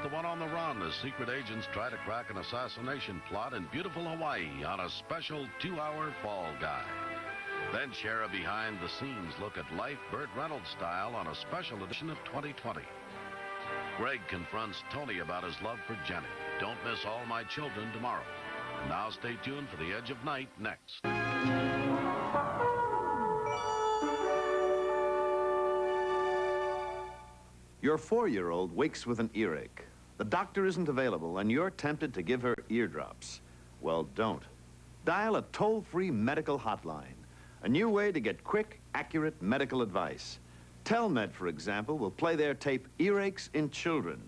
the one on the run as secret agents try to crack an assassination plot in beautiful Hawaii on a special 2-hour fall guide. Then share a behind-the-scenes look at life Burt Reynolds style on a special edition of 2020. Greg confronts Tony about his love for Jenny. Don't miss All My Children tomorrow. And now stay tuned for The Edge of Night next. Your 4-year-old wakes with an earache. The doctor isn't available, and you're tempted to give her eardrops. Well, don't. Dial a toll-free medical hotline. A new way to get quick, accurate medical advice. TelMed, for example, will play their tape Earaches in Children.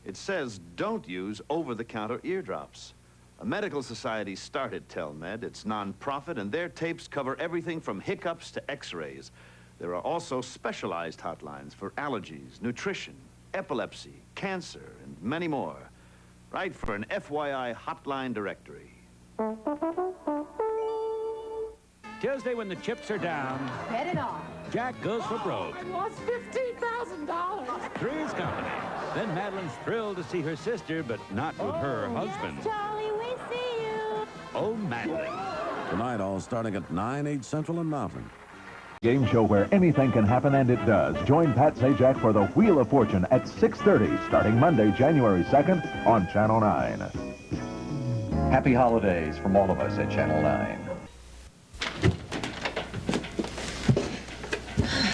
It says don't use over-the-counter eardrops. A medical society started TelMed. It's non-profit, and their tapes cover everything from hiccups to x-rays. There are also specialized hotlines for allergies, nutrition, epilepsy, cancer, and many more. Write for an FYI hotline directory. Tuesday, when the chips are down, Bet it on. Jack goes for broke. I lost $15,000. Three's company. Then Madeline's thrilled to see her sister, but not with her husband. Yes, Charlie, we see you. Oh, Madeline. Tonight, all starting at 9, 8 Central and Mountain. Game show where anything can happen, and it does. Join Pat Sajak for the Wheel of Fortune at 6:30, starting Monday, January 2nd on Channel 9. Happy holidays from all of us at Channel 9.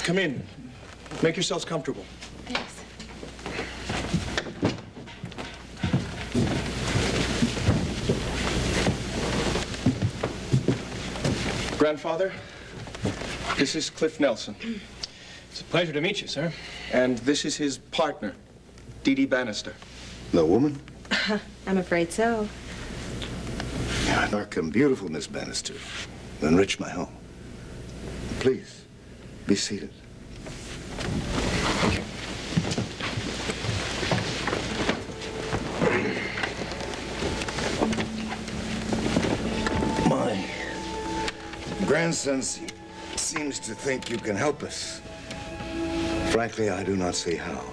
Come in. Make yourselves comfortable. Thanks. Grandfather, this is Cliff Nelson. It's a pleasure to meet you, sir. And this is his partner, Dee Dee Bannister. The woman? I'm afraid so. Yeah, dark and beautiful, Miss Bannister. Enrich my home. Please, be seated. My grandson seems to think you can help us. Frankly, I do not see how.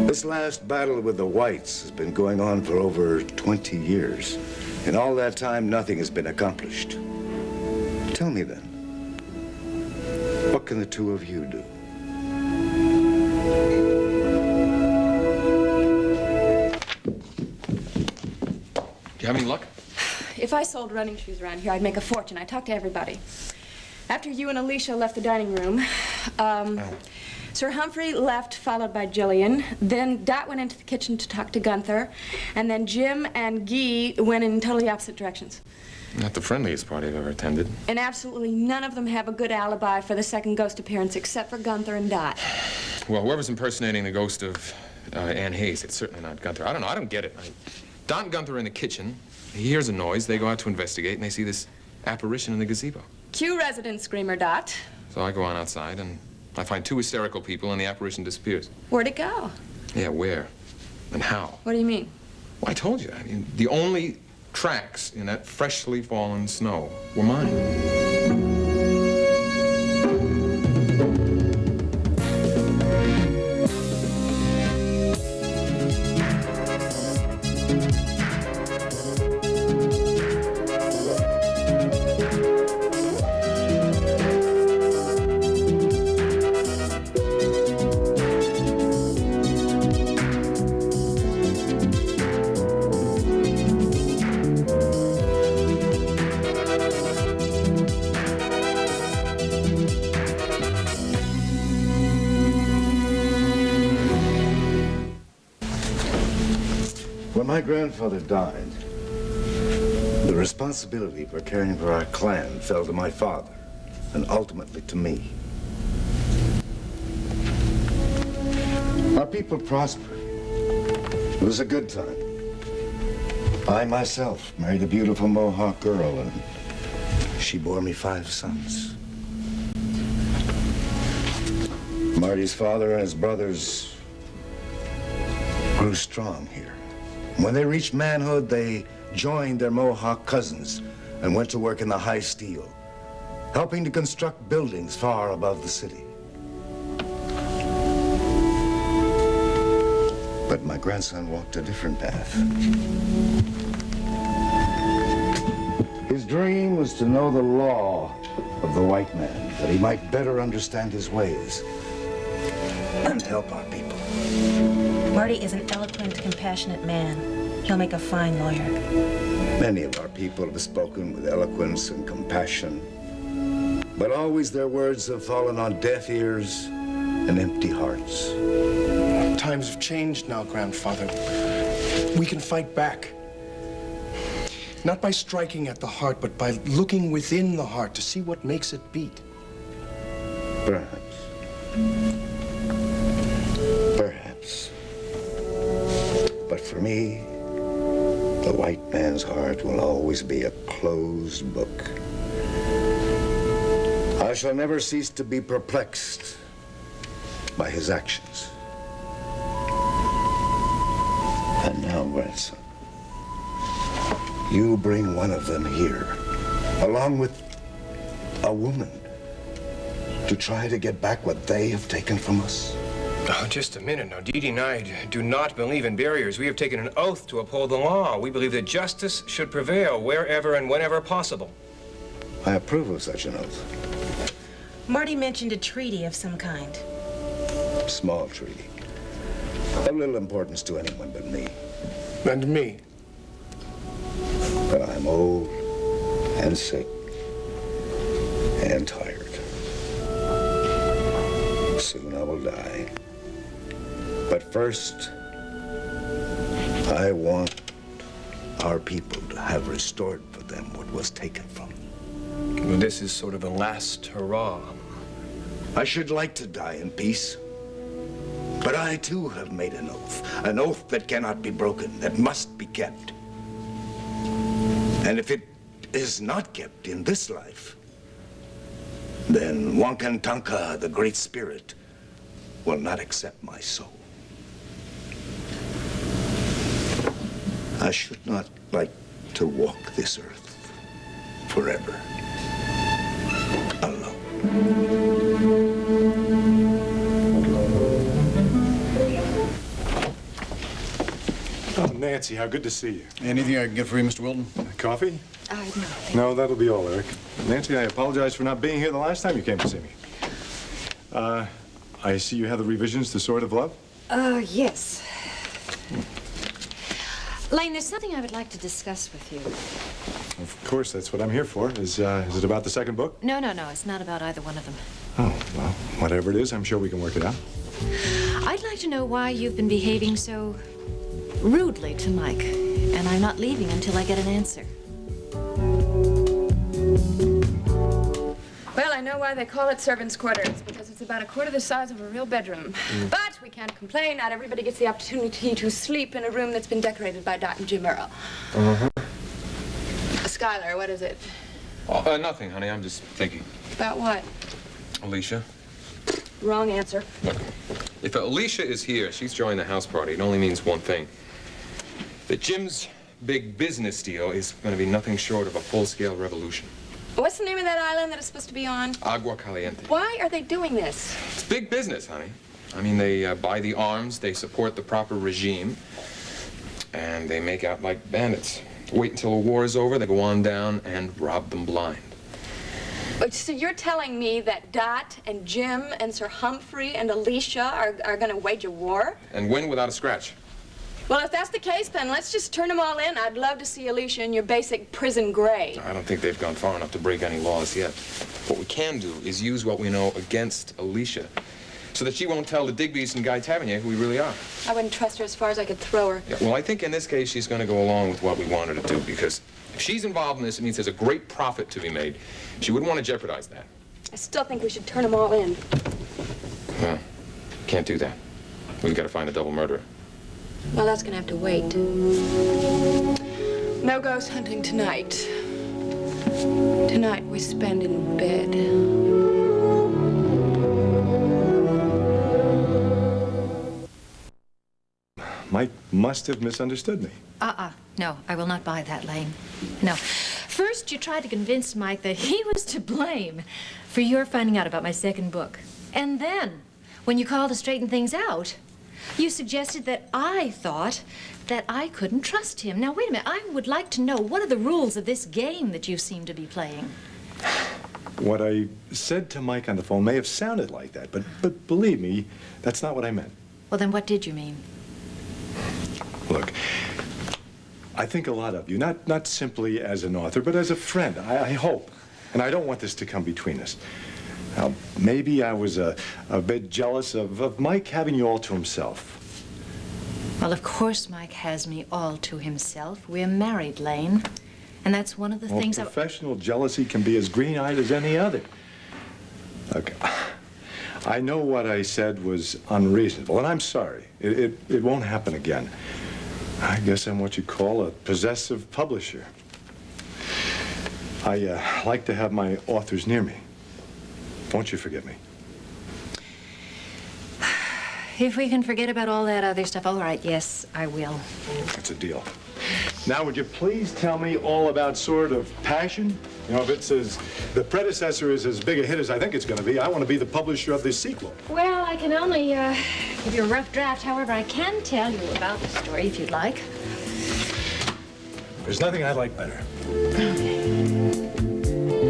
This last battle with the whites has been going on for over 20 years. In all that time, nothing has been accomplished. Tell me then, what can the two of you do? Do you have any luck? If I sold running shoes around here, I'd make a fortune. I talked to everybody. After you and Alicia left the dining room, Sir Humphrey left, followed by Jillian. Then Dot went into the kitchen to talk to Gunther. And then Jim and Guy went in totally opposite directions. Not the friendliest party I've ever attended. And absolutely none of them have a good alibi for the second ghost appearance, except for Gunther and Dot. Well, whoever's impersonating the ghost of Anne Hayes, it's certainly not Gunther. I don't know. I don't get it. Dot and Gunther are in the kitchen. He hears a noise. They go out to investigate, and they see this apparition in the gazebo. Cue resident screamer, Dot. So I go on outside, and I find two hysterical people, and the apparition disappears. Where'd it go? Yeah, where? And how? What do you mean? Well, I told you. I mean, the only tracks in that freshly fallen snow were mine. When my grandfather died, the responsibility for caring for our clan fell to my father, and ultimately to me. Our people prospered. It was a good time. I myself married a beautiful Mohawk girl, and she bore me 5 sons. Marty's father and his brothers grew strong here. When they reached manhood, they joined their Mohawk cousins and went to work in the high steel, helping to construct buildings far above the city. grandson walked a different path. His dream was to know the law of the white man, that he might better understand his ways and help our people. Marty is an eloquent, compassionate man. He'll make a fine lawyer. Many of our people have spoken with eloquence and compassion, but always their words have fallen on deaf ears and empty hearts. Times have changed now, grandfather. We can fight back. Not by striking at the heart, but by looking within the heart to see what makes it beat. Perhaps. Perhaps. But for me, the white man's heart will always be a closed book. I shall never cease to be perplexed by his actions. And now, grandson, you bring one of them here, along with a woman, to try to get back what they have taken from us. Oh, just a minute now. Dee Dee and I do not believe in barriers. We have taken an oath to uphold the law. We believe that justice should prevail wherever and whenever possible. I approve of such an oath. Marty mentioned a treaty of some kind. Small treaty. Of little importance to anyone but me. And me. But I'm old and sick and tired. Soon I will die. But first, I want our people to have restored for them what was taken from them. Well, this is sort of a last hurrah. I should like to die in peace. But I, too, have made an oath that cannot be broken, that must be kept. And if it is not kept in this life, then Wankantanka, the Great Spirit, will not accept my soul. I should not like to walk this earth forever alone. Oh, Nancy, how good to see you. Anything I can get for you, Mr. Wilton? Coffee? No. No, that'll be all, Eric. Nancy, I apologize for not being here the last time you came to see me. I see you have the revisions to Sword of Love? Yes. Lane, there's something I would like to discuss with you. Of course, that's what I'm here for. Is it about the second book? No, it's not about either one of them. Oh, well, whatever it is, I'm sure we can work it out. I'd like to know why you've been behaving so rudely to Mike, and I'm not leaving until I get an answer. Well, I know why they call it servants' quarters, because it's about a quarter the size of a real bedroom. But we can't complain. Not everybody gets the opportunity to sleep in a room that's been decorated by Dot and Jim Earl. Skylar, what is it? Nothing, honey. I'm just thinking. About what? Alicia. Wrong answer. Look, if Alicia is here, she's joined the house party. It only means one thing. That Jim's big business deal is going to be nothing short of a full-scale revolution. What's the name of that island that it's supposed to be on? Agua Caliente. Why are they doing this? It's big business, honey. I mean, they buy the arms, they support the proper regime, and they make out like bandits. Wait until the war is over, they go on down and rob them blind. So you're telling me that Dot and Jim and Sir Humphrey and Alicia are going to wage a war? And win without a scratch. Well, if that's the case, then let's just turn them all in. I'd love to see Alicia in your basic prison gray. I don't think they've gone far enough to break any laws yet. What we can do is use what we know against Alicia so that she won't tell the Digby's and Guy Tavernier who we really are. I wouldn't trust her as far as I could throw her. Yeah, well, I think in this case she's going to go along with what we want her to do, because if she's involved in this, it means there's a great profit to be made. She wouldn't want to jeopardize that. I still think we should turn them all in. Well, can't do that. We've got to find a double murderer. Well, that's gonna have to wait. No ghost hunting tonight. Tonight we spend in bed. Mike must have misunderstood me. No, I will not buy that, Lane. No. First, you tried to convince Mike that he was to blame for your finding out about my second book. And then, when you called to straighten things out, You suggested that I thought that I couldn't trust him. Now, wait a minute. I would like to know, what are the rules of this game that you seem to be playing? What I said to Mike on the phone may have sounded like that, but believe me, that's not what I meant. Well, then what did you mean? Look, I think a lot of you, not simply as an author, but as a friend, I hope. And I don't want this to come between us. Now, maybe I was a bit jealous of Mike having you all to himself. Well, of course Mike has me all to himself. We're married, Lane. And that's one of the things professional jealousy can be as green-eyed as any other. Look, I know what I said was unreasonable, and I'm sorry. It won't happen again. I guess I'm what you call a possessive publisher. I like to have my authors near me. Won't you forgive me? If we can forget about all that other stuff, all right, yes, I will. That's a deal. Now, would you please tell me all about Sword of Passion? You know, if it's the predecessor is as big a hit as I think it's going to be, I want to be the publisher of this sequel. Well, I can only give you a rough draft. However, I can tell you about the story if you'd like. There's nothing I like better.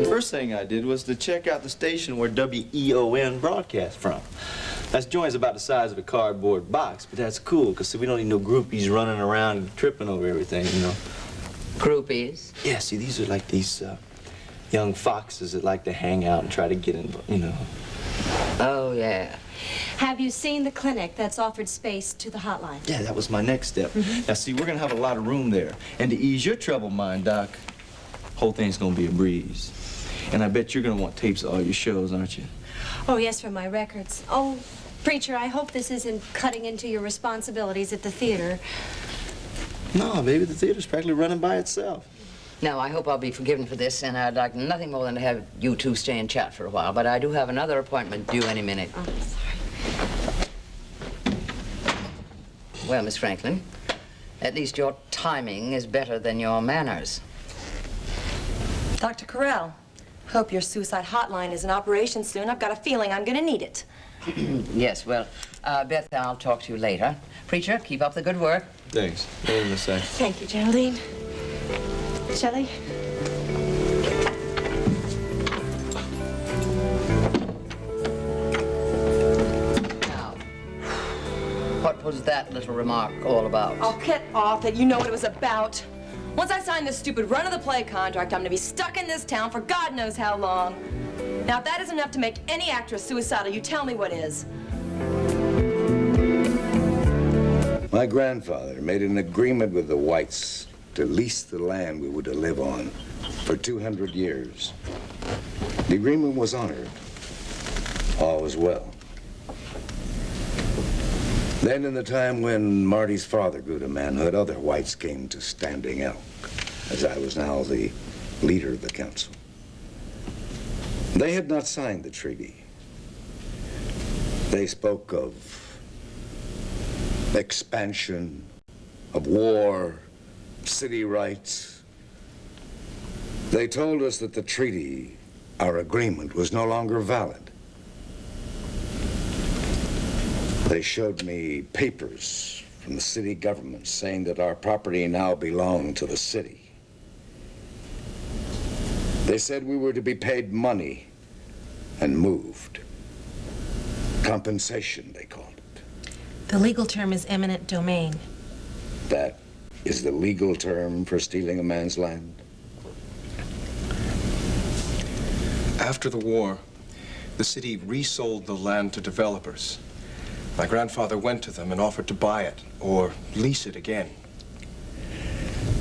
First thing I did was to check out the station where WEON broadcasts from. That joint's about the size of a cardboard box, but that's cool, because we don't need no groupies running around and tripping over everything, you know. Groupies? Yeah, see, these are like these young foxes that like to hang out and try to get in, you know. Oh, yeah. Have you seen the clinic that's offered space to the hotline? Yeah, that was my next step. Now, see, we're going to have a lot of room there. And to ease your troubled mind, Doc, whole thing's going to be a breeze. And I bet you're going to want tapes of all your shows, aren't you? Oh, yes, for my records. Oh, Preacher, I hope this isn't cutting into your responsibilities at the theater. No, baby, the theater's practically running by itself. No, I hope I'll be forgiven for this, and I'd like nothing more than to have you two stay and chat for a while, but I do have another appointment due any minute. Oh, sorry. Well, Miss Franklin, at least your timing is better than your manners. Dr. Carell, hope your suicide hotline is in operation soon. I've got a feeling I'm going to need it. Yes, well, Beth, I'll talk to you later. Preacher, keep up the good work. Thanks. What did I say? Thank you, Geraldine. Shelley? Now, what was that little remark all about? Oh, get off it. You know what it was about. Once I sign this stupid run-of-the-play contract, I'm gonna be stuck in this town for God knows how long. Now, if that isn't enough to make any actress suicidal, you tell me what is. My grandfather made an agreement with the whites to lease the land we were to live on for 200 years. The agreement was honored. All was well. Then, in the time when Marty's father grew to manhood, other whites came to Standing Elk, as I was now the leader of the council. They had not signed the treaty. They spoke of expansion, of war, city rights. They told us that the treaty, our agreement, was no longer valid. They showed me papers from the city government saying that our property now belonged to the city. They said we were to be paid money and moved. Compensation, they called it. The legal term is eminent domain. That is the legal term for stealing a man's land? After the war, the city resold the land to developers. My grandfather went to them and offered to buy it or lease it again.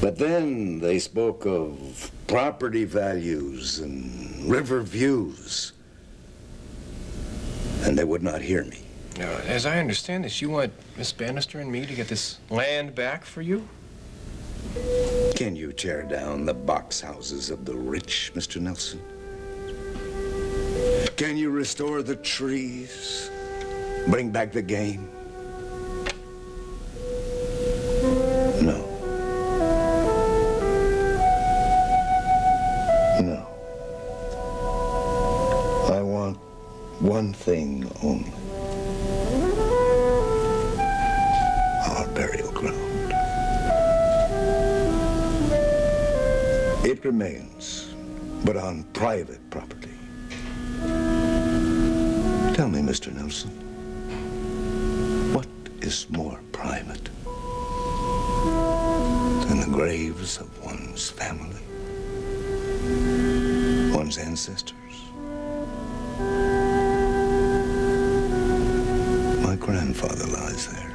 But then they spoke of property values and river views, and they would not hear me. Now, as I understand this, you want Miss Bannister and me to get this land back for you? Can you tear down the box houses of the rich, Mr. Nelson? Can you restore the trees? Bring back the game? No. No. I want one thing only. music remains, but on private property. Tell me, Mr. Nelson, what is more private than the graves of one's family, one's ancestors? My grandfather lies there,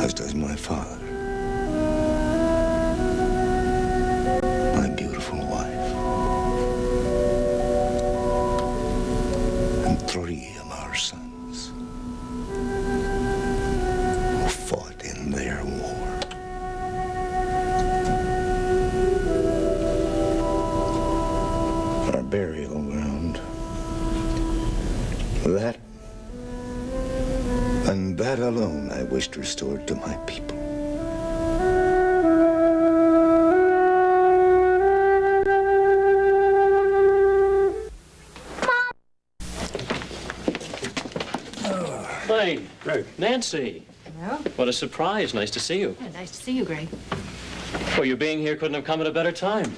as does my father. My beautiful wife. And 3 of our sons who fought in their war. Our burial ground. That and that alone I wished restored to my people. Lane. Greg. Nancy. Well, What a surprise. Nice to see you. yeah, nice to see you, Greg. Well, your being here couldn't have come at a better time.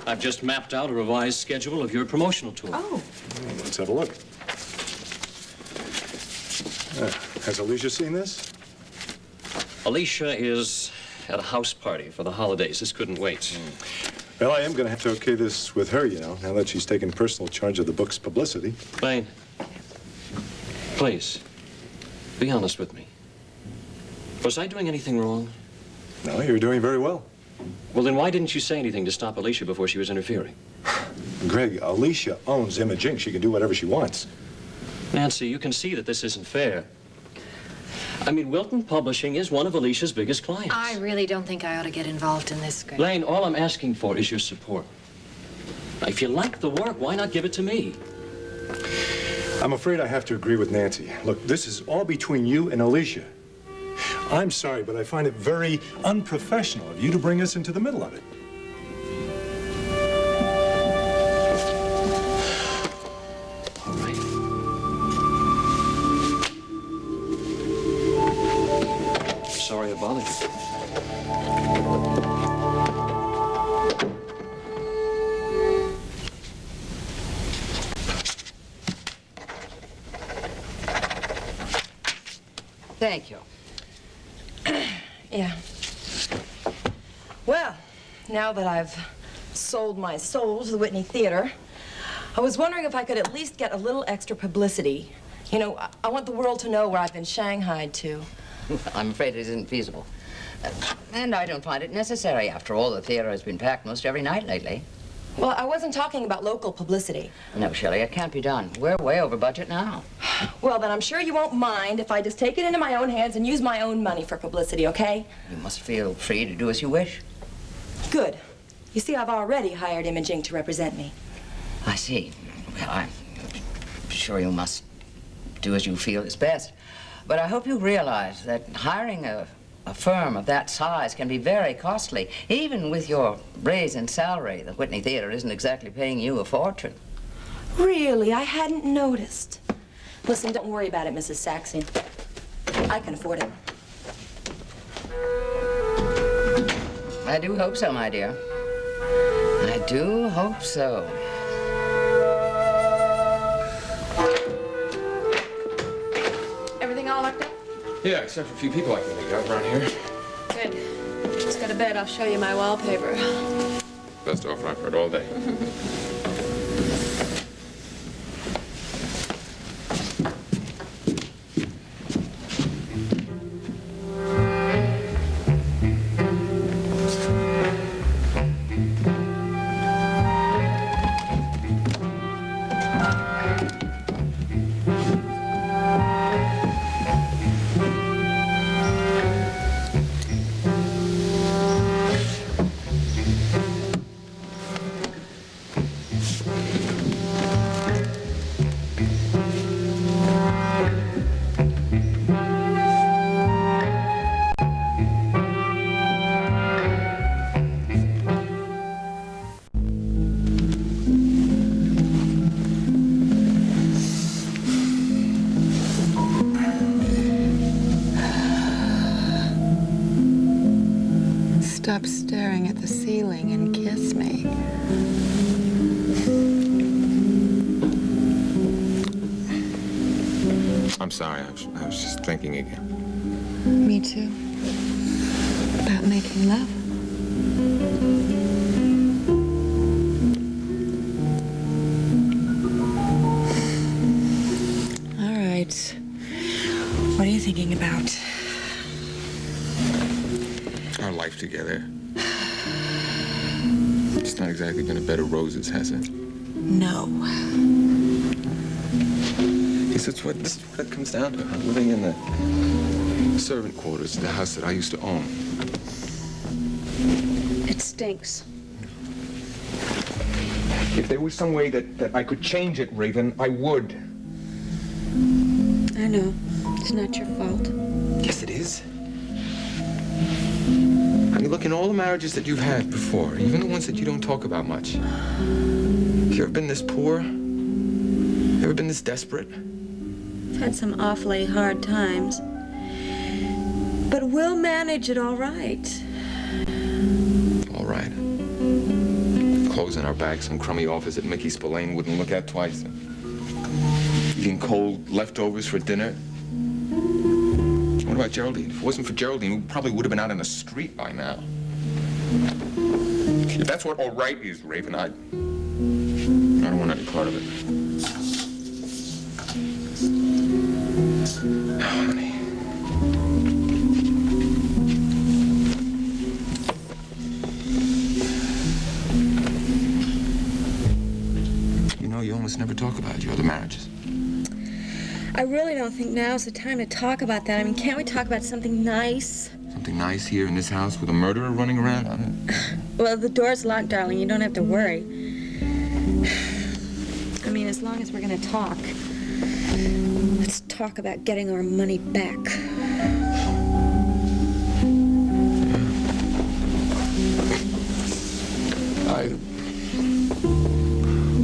I've just mapped out a revised schedule of your promotional tour. Oh. Let's have a look. Has Alicia seen this? Alicia is at a house party for the holidays. This couldn't wait. Well, I am going to have to okay this with her, you know, now that she's taken personal charge of the book's publicity. Lane, please, be honest with me. Was I doing anything wrong? No, you're doing very well. Well, then why didn't you say anything to stop Alicia before she was interfering? Greg, Alicia owns Image Inc. She can do whatever she wants. Nancy, you can see that this isn't fair. I mean, Wilton Publishing is one of Alicia's biggest clients. I really don't think I ought to get involved in this, Greg. Lane, all I'm asking for is your support. Now, if you like the work, why not give it to me? I'm afraid I have to agree with Nancy. Look, this is all between you and Alicia. I'm sorry, but I find it very unprofessional of you to bring us into the middle of it. All right. Sorry I bothered you. Thank you. Yeah. Well, now that I've sold my soul to the Whitney Theater, I was wondering if I could at least get a little extra publicity. You know, I want the world to know where I've been shanghaied to. I'm afraid it isn't feasible. And I don't find it necessary. After all, the theater has been packed most every night lately. Well, I wasn't talking about local publicity. No, Shelley, it can't be done. We're way over budget now. Well, then I'm sure you won't mind if I just take it into my own hands and use my own money for publicity, okay? You must feel free to do as you wish. Good. You see, I've already hired Image Inc. to represent me. I see. Well, I'm sure you must do as you feel is best. But I hope you realize that hiring a firm of that size can be very costly. Even with your raise in salary, the Whitney Theater isn't exactly paying you a fortune. Really? I hadn't noticed. Listen, don't worry about it, Mrs. Saxon. I can afford it. I do hope so, my dear. I do hope so. Everything all locked up? Yeah, except for a few people I can make out around here. Good. Just go to bed. I'll show you my wallpaper. Best offer I've heard all day. stop staring at the ceiling and kiss me? I'm sorry, I was just thinking again. Me too. About making love. All right. What are you thinking about? Our life together. It's not exactly been a bed of roses, has it? No. This is what it comes down to. I'm living in the servant quarters of the house that I used to own. It stinks. If there was some way that I could change it, Raven, I would. I know. It's not your fault. Yes, it is. I mean, look, in all the marriages that you've had before, even the ones that you don't talk about much, have you ever been this poor? You ever been this desperate? I've had some awfully hard times. But we'll manage it all right. All right. Clothes in our bags, some crummy office that Mickey Spillane wouldn't look at twice. Eating cold leftovers for dinner. What about Geraldine? If it wasn't for Geraldine, we probably would have been out in the street by now. If that's what all right is, Raven, I don't want any part of it. Oh, honey. You know, you almost never talk about your other marriages. I really don't think now's the time to talk about that. I mean, can't we talk about something nice? Something nice here in this house with a murderer running around on it? Well, the door's locked, darling. You don't have to worry. I mean, as long as we're gonna talk. Let's talk about getting our money back. I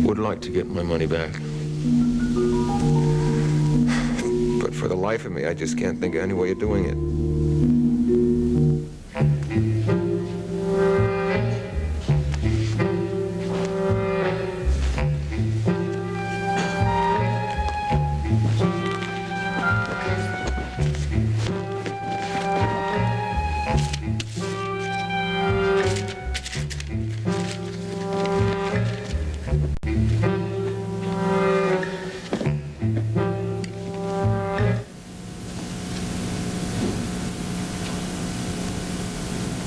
would like to get my money back. But for the life of me, I just can't think of any way of doing it.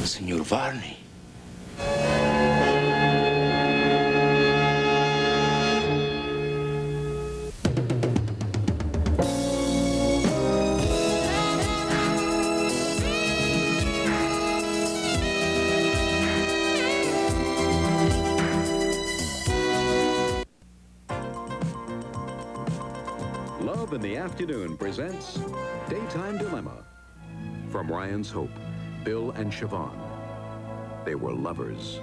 Senor Varney. Love in the Afternoon presents Daytime Dilemma. From Ryan's Hope, Bill and Siobhan. They were lovers.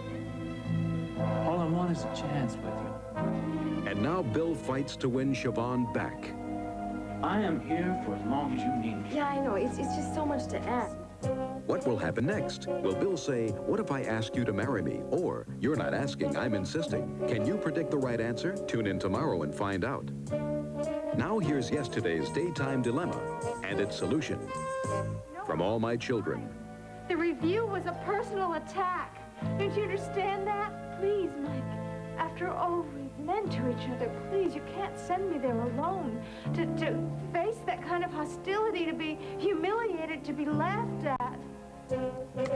All I want is a chance with you. And now Bill fights to win Siobhan back. I am here for as long as you need me. Yeah, I know. It's just so much to ask. What will happen next? Will Bill say, "What if I ask you to marry me?" Or, "You're not asking, I'm insisting." Can you predict the right answer? Tune in tomorrow and find out. Now here's yesterday's Daytime Dilemma and its solution. From all my children. The review was a personal attack. Don't you understand that? Please, Mike. After all we've meant to each other, please, you can't send me there alone. To face that kind of hostility, to be humiliated, to be laughed at.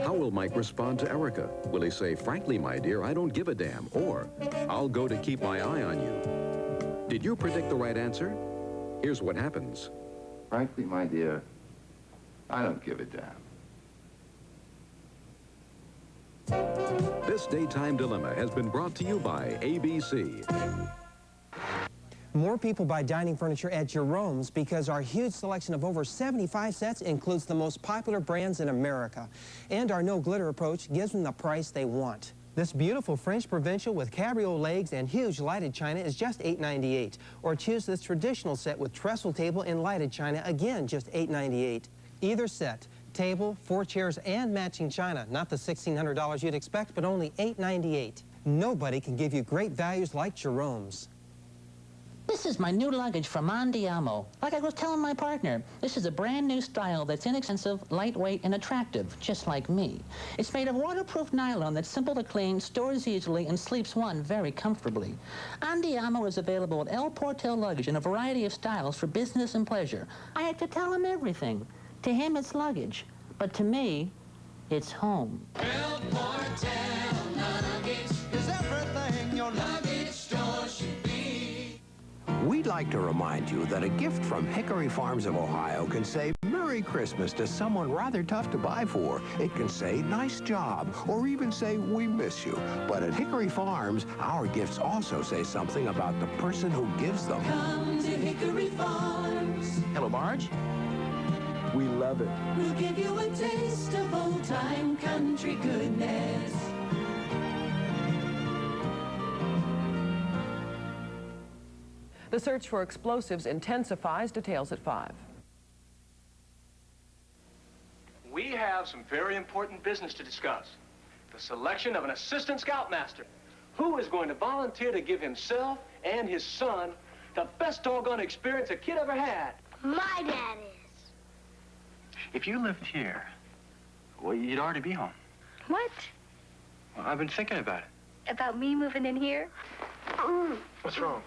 How will Mike respond to Erica? Will he say, "Frankly, my dear, I don't give a damn," or, "I'll go to keep my eye on you"? Did you predict the right answer? Here's what happens. Frankly, my dear, I don't give a damn. This Daytime Dilemma has been brought to you by ABC. More people buy dining furniture at Jerome's because our huge selection of over 75 sets includes the most popular brands in America. And our no-glitter approach gives them the price they want. This beautiful French Provincial with cabriole legs and huge lighted china is just $8.98. Or choose this traditional set with trestle table and lighted china, again just $8.98. Either set, table, 4 chairs, and matching china. Not the $1,600 you'd expect, but only $898. Nobody can give you great values like Jerome's. This is my new luggage from Andiamo. Like I was telling my partner, this is a brand new style that's inexpensive, lightweight, and attractive, just like me. It's made of waterproof nylon that's simple to clean, stores easily, and sleeps one very comfortably. Andiamo is available at El Portel Luggage in a variety of styles for business and pleasure. I had to tell him everything. To him, it's luggage, but to me, it's home. El Portel Luggage is everything your luggage store should be. We'd like to remind you that a gift from Hickory Farms of Ohio can say Merry Christmas to someone rather tough to buy for. It can say nice job, or even say we miss you. But at Hickory Farms, our gifts also say something about the person who gives them. Come to Hickory Farms. Hello, Marge. We love it. We'll give you a taste of old-time country goodness. The search for explosives intensifies. Details at 5. We have some very important business to discuss. The selection of an assistant scoutmaster who is going to volunteer to give himself and his son the best doggone experience a kid ever had. My dad is. If you lived here, well, you'd already be home. What? Well, I've been thinking about it. About me moving in here? What's wrong?